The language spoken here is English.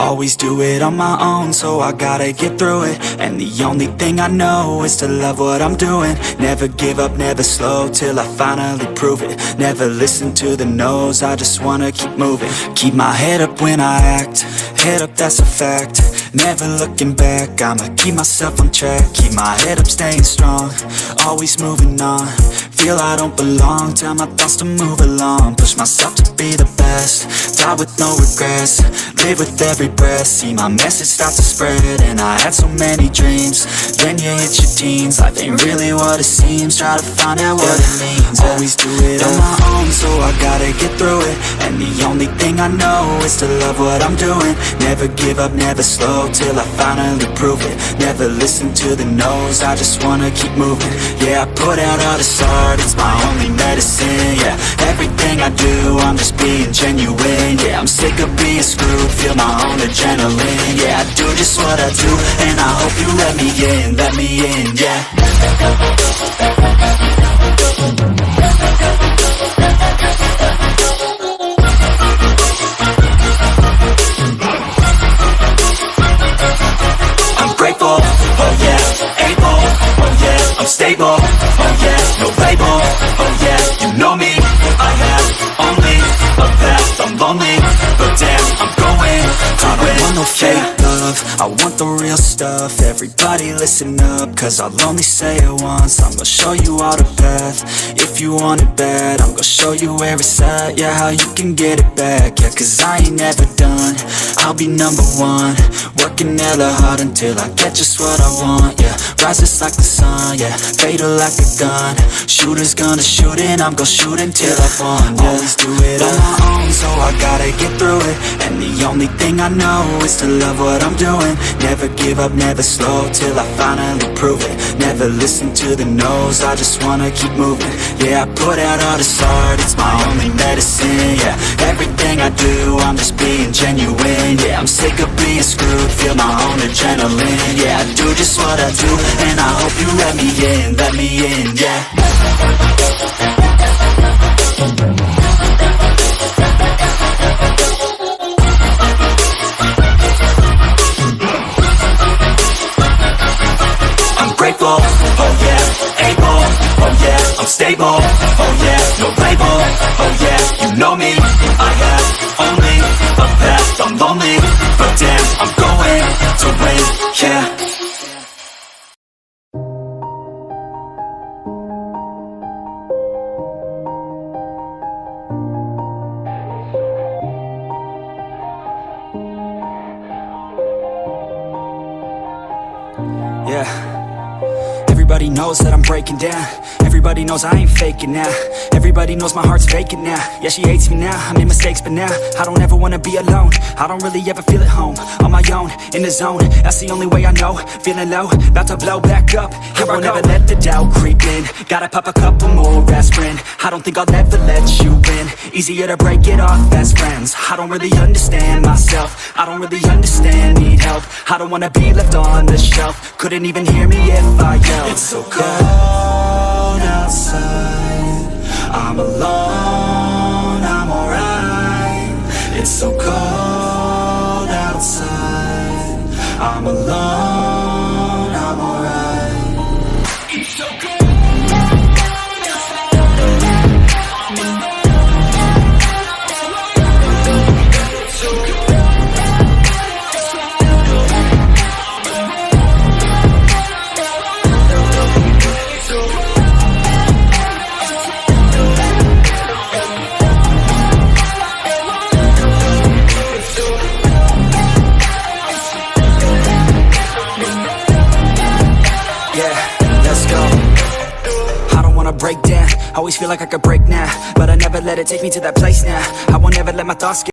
Always do it on my own, so I gotta get through it. And the only thing I know is to love what I'm doing. Never give up, never slow, till I finally prove it. Never listen to the no's, I just wanna keep moving. Keep my head up when I act, head up, that's a fact. Never looking back, I'ma keep myself on track. Keep my head up, staying strong, always moving on. Feel I don't belong, tell my thoughts to move along. Push myself to be the best, die with no regrets. Live with every breath, see my message start to spread. And I had so many dreams, then you hit your teens. Life ain't really what it seems, try to find out what it means. Always do it on my own, so I gotta get through it. And the only thing I know is to love what I'm doing. Never give up, never slow, till I finally prove it. Never listen to the no's, I just wanna keep moving. Yeah, I put out all this art, it's my only medicine. Yeah, everything I do, I'm just being genuine. Yeah, I'm sick of being screwed, feel my own adrenaline. Yeah, I do just what I do, and I hope you let me in, yeah. I'm grateful, oh yeah, able, oh yeah, I'm stable, oh yeah, no label, oh yeah, you know me, I have only a past, I'm lonely, but damn, I'm going to win. I don't want no fake love, I want the real stuff. Everybody listen up, cause I'll only say it once. I'm gonna show you all the path, if you want it bad. I'm gonna show you where it's at, yeah, how you can get it back. Yeah, cause I ain't never done, I'll be number one. Working hella hard until I get just what I want, yeah. Rises like the sun, yeah, fatal like a gun. Shooter's gonna shoot and I'm gonna shoot until I won, yeah. Always do it on my own, so I gotta get through it. And the only thing I know is to love what I'm doing. Never give up, never slow, till I finally prove it. Never listen to the no's, I just wanna keep moving. Yeah, I put out all this art, it's my only medicine. Yeah, everything I do, I'm just being genuine. Yeah, I'm sick of being screwed, feel my own adrenaline. Yeah, I do just what I do, and I hope you let me in, yeah. Grateful, oh yeah, able, oh yeah, I'm stable, oh yeah, no label, oh yeah, you know me, I have only a past, I'm lonely, but damn, I'm going to win, yeah. Yeah. Everybody knows that I'm breaking down. Everybody knows I ain't faking now. Everybody knows my heart's vacant now. Yeah, she hates me now, I made mistakes but now I don't ever wanna be alone. I don't really ever feel at home. On my own, in the zone, that's the only way I know. Feeling low, about to blow back up. Here I never let the doubt creep in. Gotta pop a couple more aspirin. I don't think I'll ever let you in. Easier to break it off best friends. I don't really understand myself, I don't really understand, need help. I don't wanna be left on the shelf. Couldn't even hear me if I yelled. It's so cold outside, I'm alone, I'm alright. It's so cold outside, I'm alone, I'm alright. It's so cold. Break down, always feel like I could break now, but I never let it take me to that place now. I won't ever let my thoughts get